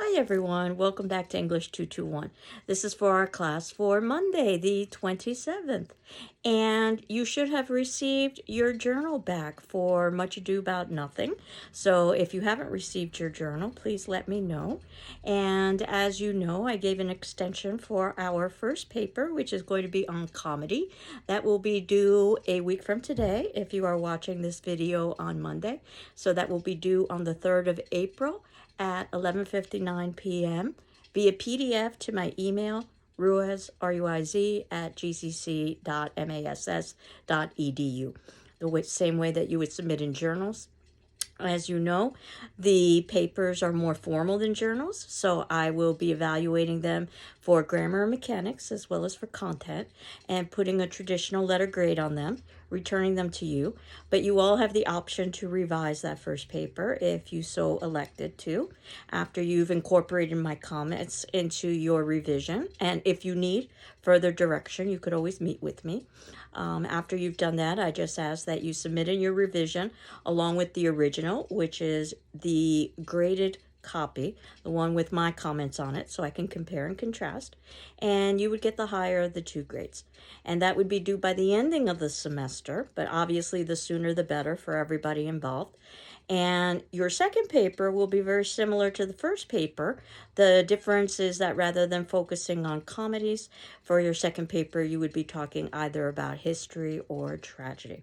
Hi everyone, welcome back to English 221. This is for our class for Monday, the 27th. And you should have received your journal back for Much Ado About Nothing. So if you haven't received your journal, please let me know. And as you know, I gave an extension for our first paper, which is going to be on comedy. That will be due a week from today if you are watching this video on Monday. So that will be due on the 3rd of April at 11:59 p.m. via PDF to my email, Ruiz, R-U-I-Z, at gcc.mass.edu. The same way that you would submit in journals. As you know, the papers are more formal than journals, so I will be evaluating them for grammar and mechanics as well as for content and putting a traditional letter grade on them, returning them to you. But you all have the option to revise that first paper if you so elected to after you've incorporated my comments into your revision. And if you need further direction, you could always meet with me. After you've done that, I just ask that you submit in your revision along with the original, which is the graded copy, the one with my comments on it, so I can compare and contrast. And you would get the higher of the two grades. And that would be due by the ending of the semester, but obviously the sooner the better for everybody involved. And your second paper will be very similar to the first paper. The difference is that rather than focusing on comedies, for your second paper, you would be talking either about history or tragedy.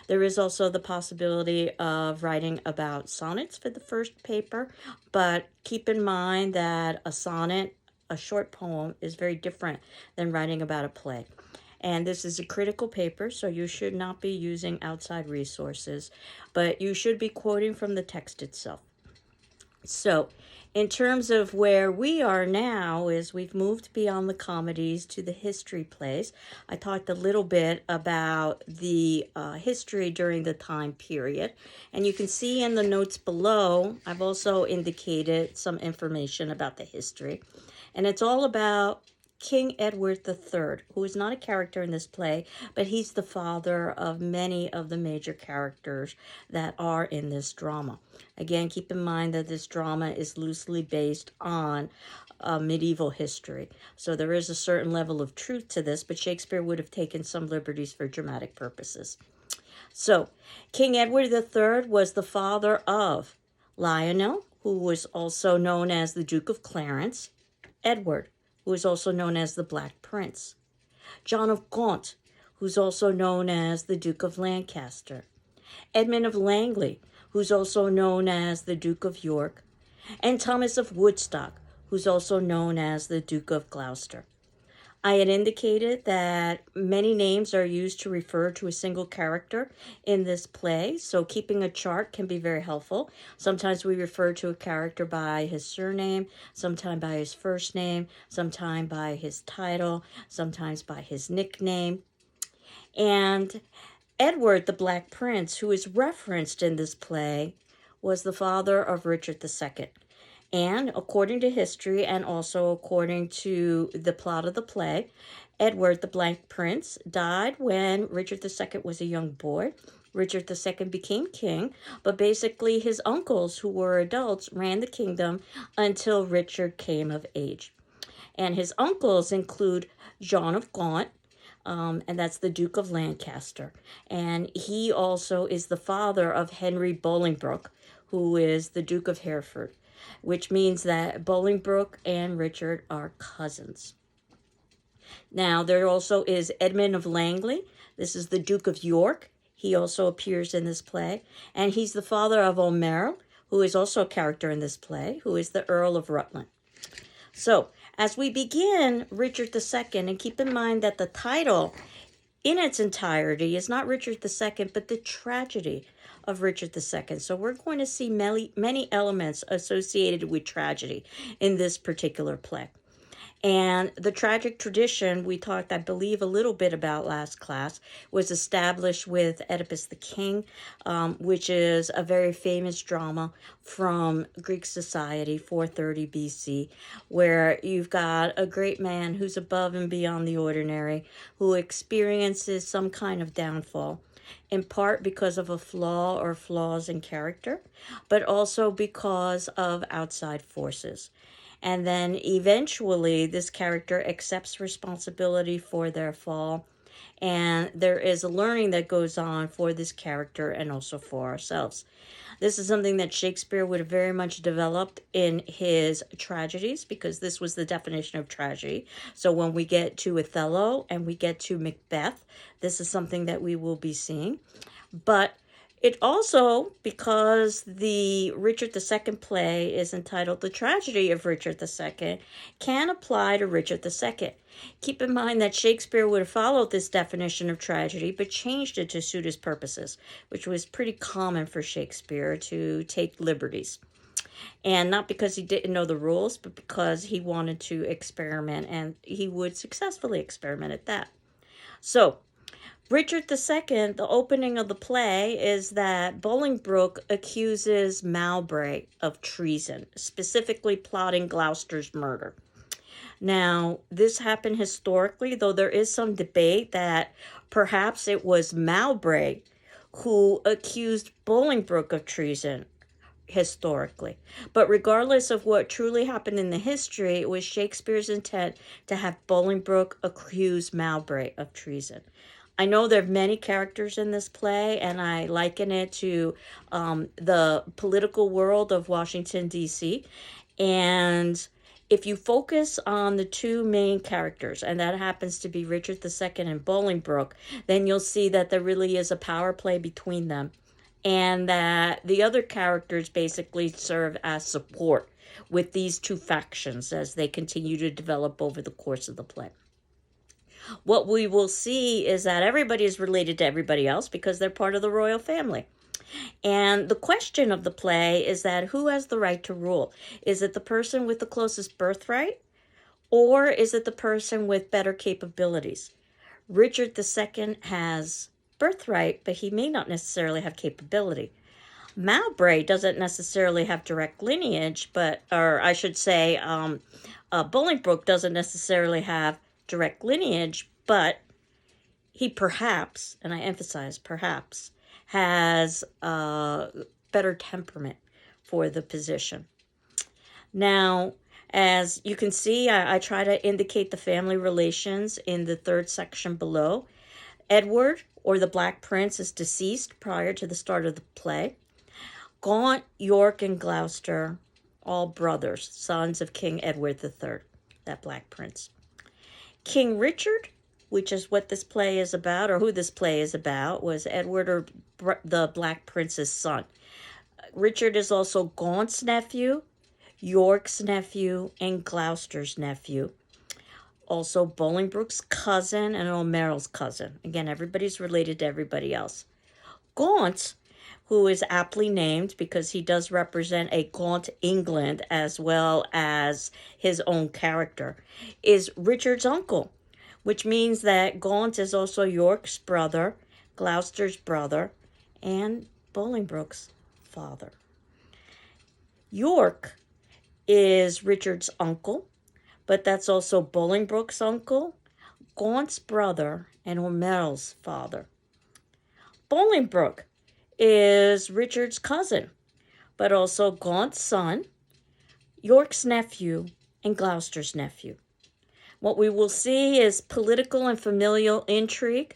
There is also the possibility of writing about sonnets for the first paper, but keep in mind that a sonnet, a short poem, is very different than writing about a play. And this is a critical paper, so you should not be using outside resources, but you should be quoting from the text itself. So, in terms of where we are now is we've moved beyond the comedies to the history plays. I talked a little bit about the history during the time period. And you can see in the notes below, I've also indicated some information about the history. And it's all about King Edward III, who is not a character in this play, but he's the father of many of the major characters that are in this drama. Again, keep in mind that this drama is loosely based on medieval history. So there is a certain level of truth to this, but Shakespeare would have taken some liberties for dramatic purposes. So, King Edward III was the father of Lionel, who was also known as the Duke of Clarence, Edward, who is also known as the Black Prince, John of Gaunt, who's also known as the Duke of Lancaster, Edmund of Langley, who's also known as the Duke of York, and Thomas of Woodstock, who's also known as the Duke of Gloucester. I had indicated that many names are used to refer to a single character in this play, so keeping a chart can be very helpful. Sometimes we refer to a character by his surname, sometimes by his first name, sometimes by his title, sometimes by his nickname. And Edward the Black Prince, who is referenced in this play, was the father of Richard II. And according to history and also according to the plot of the play, Edward the Black Prince died when Richard II was a young boy. Richard II became king, but basically his uncles, who were adults, ran the kingdom until Richard came of age. And his uncles include John of Gaunt, and that's the Duke of Lancaster. And he also is the father of Henry Bolingbroke, who is the Duke of Hereford, which means that Bolingbroke and Richard are cousins. Now, there also is Edmund of Langley. This is the Duke of York. He also appears in this play. And he's the father of O'Merrill, who is also a character in this play, who is the Earl of Rutland. So, as we begin Richard II, and keep in mind that the title in its entirety is not Richard II, but the tragedy of Richard II. So we're going to see many elements associated with tragedy in this particular play. And the tragic tradition we talked, I believe, a little bit about last class was established with Oedipus the King, which is a very famous drama from Greek society, 430 BC, where you've got a great man who's above and beyond the ordinary, who experiences some kind of downfall. in part because of a flaw or flaws in character, but also because of outside forces. And then eventually, this character accepts responsibility for their fall, and there is a learning that goes on for this character and also for ourselves. This is something that Shakespeare would have very much developed in his tragedies, because this was the definition of tragedy. So when we get to Othello and we get to Macbeth, this is something that we will be seeing. But it also, because the Richard II play is entitled The Tragedy of Richard II, can apply to Richard II. Keep in mind that Shakespeare would have followed this definition of tragedy, but changed it to suit his purposes, which was pretty common for Shakespeare to take liberties. And not because he didn't know the rules, but because he wanted to experiment, and he would successfully experiment at that. So, Richard II, the opening of the play is that Bolingbroke accuses Mowbray of treason, specifically plotting Gloucester's murder. Now, this happened historically, though there is some debate that perhaps it was Mowbray who accused Bolingbroke of treason historically. But regardless of what truly happened in the history, it was Shakespeare's intent to have Bolingbroke accuse Mowbray of treason. I know there are many characters in this play, and I liken it to the political world of Washington, D.C. And if you focus on the two main characters, and that happens to be Richard II and Bolingbroke, then you'll see that there really is a power play between them, and that the other characters basically serve as support with these two factions as they continue to develop over the course of the play. What we will see is that everybody is related to everybody else because they're part of the royal family. And the question of the play is that who has the right to rule? Is it the person with the closest birthright, or is it the person with better capabilities? Richard II has birthright, but he may not necessarily have capability. Mowbray doesn't necessarily have direct lineage, or I should say, Bolingbroke doesn't necessarily have direct lineage, but he perhaps, and I emphasize perhaps, has a better temperament for the position. Now, as you can see, I try to indicate the family relations in the third section below. Edward, or the Black Prince, is deceased prior to the start of the play. Gaunt, York, and Gloucester, all brothers, sons of King Edward III, that Black Prince. King Richard, which is what this play is about, or who this play is about, was Edward, or the Black Prince's son. Richard is also Gaunt's nephew, York's nephew, and Gloucester's nephew. Also Bolingbroke's cousin and O'Merrill's cousin. Again, everybody's related to everybody else. Gaunt, who is aptly named because he does represent a gaunt England as well as his own character, is Richard's uncle, which means that Gaunt is also York's brother, Gloucester's brother, and Bolingbroke's father. York is Richard's uncle, but that's also Bolingbroke's uncle, Gaunt's brother, and O'Merrill's father. Bolingbroke is Richard's cousin, but also Gaunt's son, York's nephew, and Gloucester's nephew. What we will see is political and familial intrigue,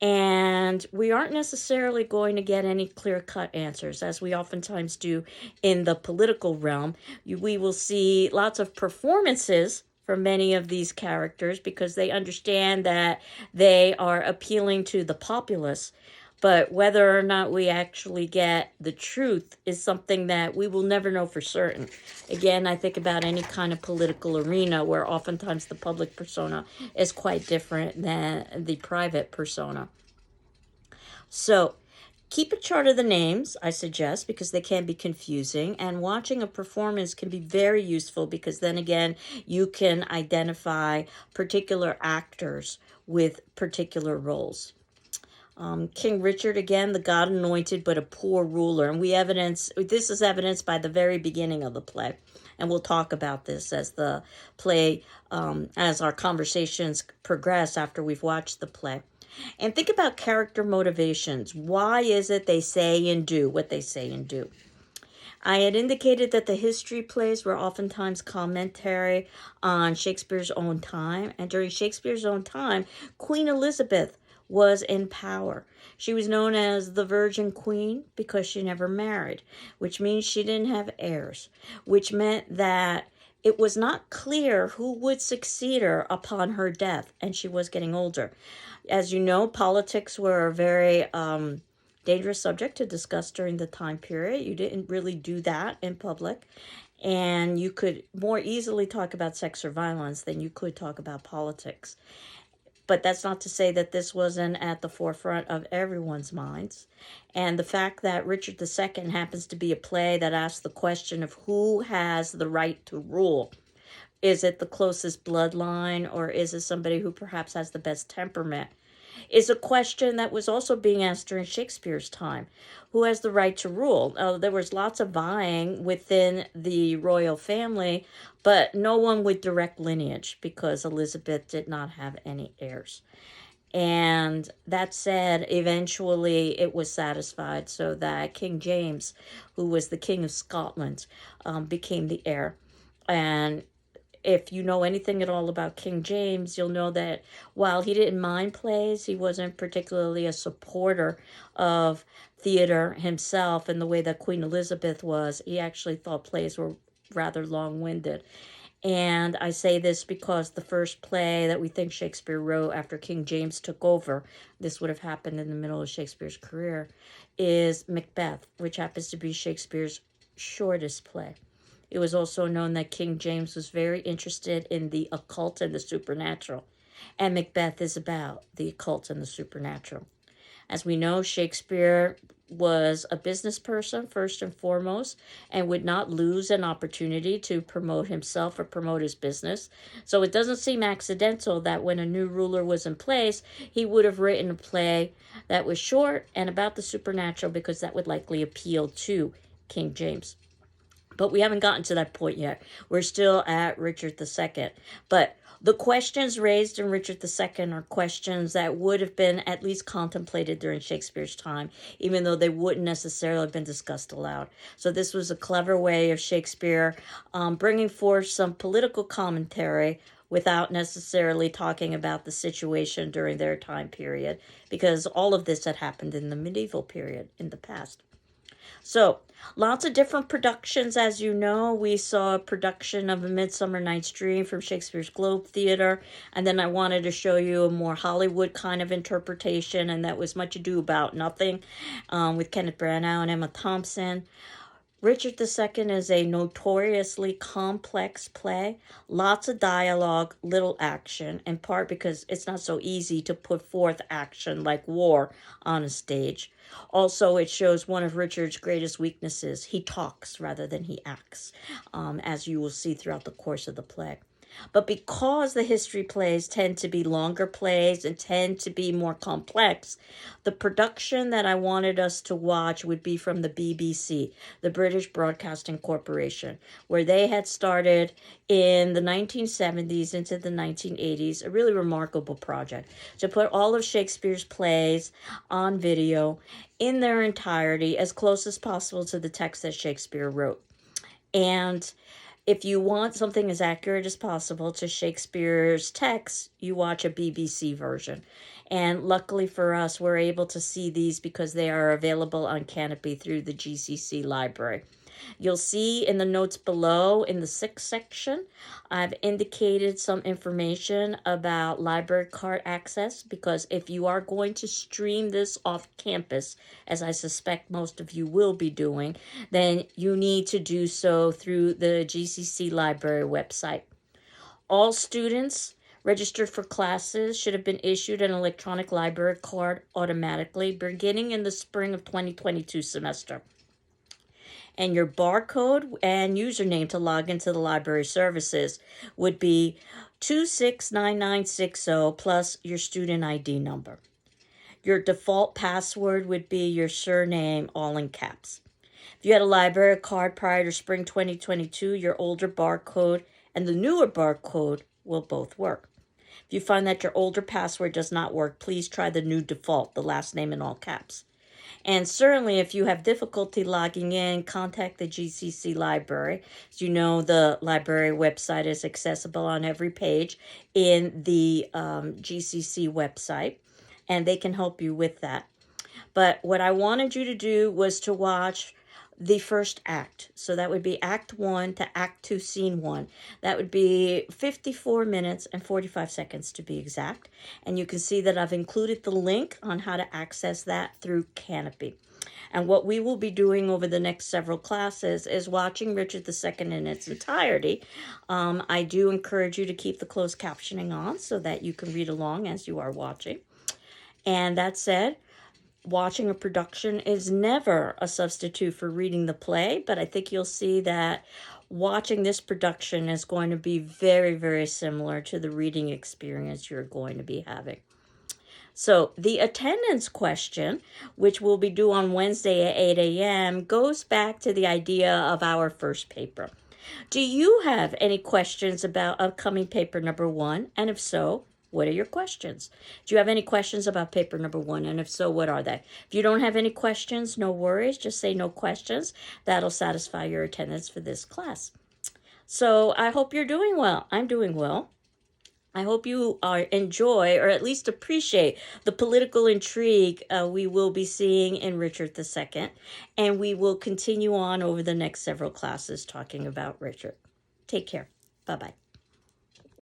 and we aren't necessarily going to get any clear-cut answers, as we oftentimes do in the political realm. We will see lots of performances from many of these characters because they understand that they are appealing to the populace. But whether or not we actually get the truth is something that we will never know for certain. Again, I think about any kind of political arena where oftentimes the public persona is quite different than the private persona. So, keep a chart of the names, I suggest, because they can be confusing. And watching a performance can be very useful because then again, you can identify particular actors with particular roles. King Richard, again, the God anointed but a poor ruler. And this is evidenced by the very beginning of the play. And we'll talk about this as the play, as our conversations progress after we've watched the play. And think about character motivations. Why is it they say and do what they say and do? I had indicated that the history plays were oftentimes commentary on Shakespeare's own time, and during Shakespeare's own time, Queen Elizabeth was in power. She was known as the Virgin Queen because she never married, which means she didn't have heirs, which meant that it was not clear who would succeed her upon her death, and she was getting older. As you know, politics were a very dangerous subject to discuss during the time period. You didn't really do that in public, and you could more easily talk about sex or violence than you could talk about politics. But that's not to say that this wasn't at the forefront of everyone's minds. And the fact that Richard II happens to be a play that asks the question of who has the right to rule. Is it the closest bloodline, or is it somebody who perhaps has the best temperament? Is a question that was also being asked during Shakespeare's time. Who has the right to rule? There was lots of vying within the royal family, but no one with direct lineage because Elizabeth did not have any heirs. And that said, eventually it was satisfied so that King James, who was the King of Scotland, became the heir. And if you know anything at all about King James, you'll know that while he didn't mind plays, he wasn't particularly a supporter of theater himself in the way that Queen Elizabeth was. He actually thought plays were rather long-winded. And I say this because the first play that we think Shakespeare wrote after King James took over, this would have happened in the middle of Shakespeare's career, is Macbeth, which happens to be Shakespeare's shortest play. It was also known that King James was very interested in the occult and the supernatural, and Macbeth is about the occult and the supernatural. As we know, Shakespeare was a business person first and foremost, and would not lose an opportunity to promote himself or promote his business. So it doesn't seem accidental that when a new ruler was in place, he would have written a play that was short and about the supernatural, because that would likely appeal to King James. But we haven't gotten to that point yet. We're still at Richard II. But the questions raised in Richard II are questions that would have been at least contemplated during Shakespeare's time, even though they wouldn't necessarily have been discussed aloud. So this was a clever way of Shakespeare bringing forth some political commentary without necessarily talking about the situation during their time period, because all of this had happened in the medieval period in the past. So, lots of different productions, as you know. We saw a production of A Midsummer Night's Dream from Shakespeare's Globe Theatre, and then I wanted to show you a more Hollywood kind of interpretation, and that was Much Ado About Nothing with Kenneth Branagh and Emma Thompson. Richard II is a notoriously complex play, lots of dialogue, little action, in part because it's not so easy to put forth action like war on a stage. Also, it shows one of Richard's greatest weaknesses. He talks rather than he acts, as you will see throughout the course of the play. But because the history plays tend to be longer plays and tend to be more complex, the production that I wanted us to watch would be from the BBC, the British Broadcasting Corporation, where they had started in the 1970s into the 1980s, a really remarkable project to put all of Shakespeare's plays on video in their entirety as close as possible to the text that Shakespeare wrote. And if you want something as accurate as possible to Shakespeare's text, you watch a BBC version. And luckily for us, we're able to see these because they are available on Canopy through the GCC library. You'll see in the notes below in the 6th section, I've indicated some information about library card access, because if you are going to stream this off campus, as I suspect most of you will be doing, then you need to do so through the GCC library website. All students registered for classes should have been issued an electronic library card automatically beginning in the spring of 2022 semester. And your barcode and username to log into the library services would be 269960 plus your student ID number. Your default password would be your surname, all in caps. If you had a library card prior to spring 2022, your older barcode and the newer barcode will both work. If you find that your older password does not work, please try the new default, the last name in all caps. And certainly if you have difficulty logging in, contact the GCC library. As you know, the library website is accessible on every page in the GCC website, and they can help you with that. But what I wanted you to do was to watch the first act. So that would be Act 1 to Act 2, Scene 1. That would be 54 minutes and 45 seconds to be exact. And you can see that I've included the link on how to access that through Canopy. And what we will be doing over the next several classes is watching Richard II in its entirety. I do encourage you to keep the closed captioning on so that you can read along as you are watching. And that said, watching a production is never a substitute for reading the play, but I think you'll see that watching this production is going to be very, very similar to the reading experience you're going to be having. So the attendance question, which will be due on Wednesday at 8 a.m., goes back to the idea of our first paper. Do you have any questions about upcoming paper number 1? And if so, what are your questions? Do you have any questions about paper number 1? And if so, what are they? If you don't have any questions, no worries. Just say no questions. That'll satisfy your attendance for this class. So I hope you're doing well. I'm doing well. I hope you enjoy or at least appreciate the political intrigue we will be seeing in Richard II. And we will continue on over the next several classes talking about Richard. Take care. Bye-bye.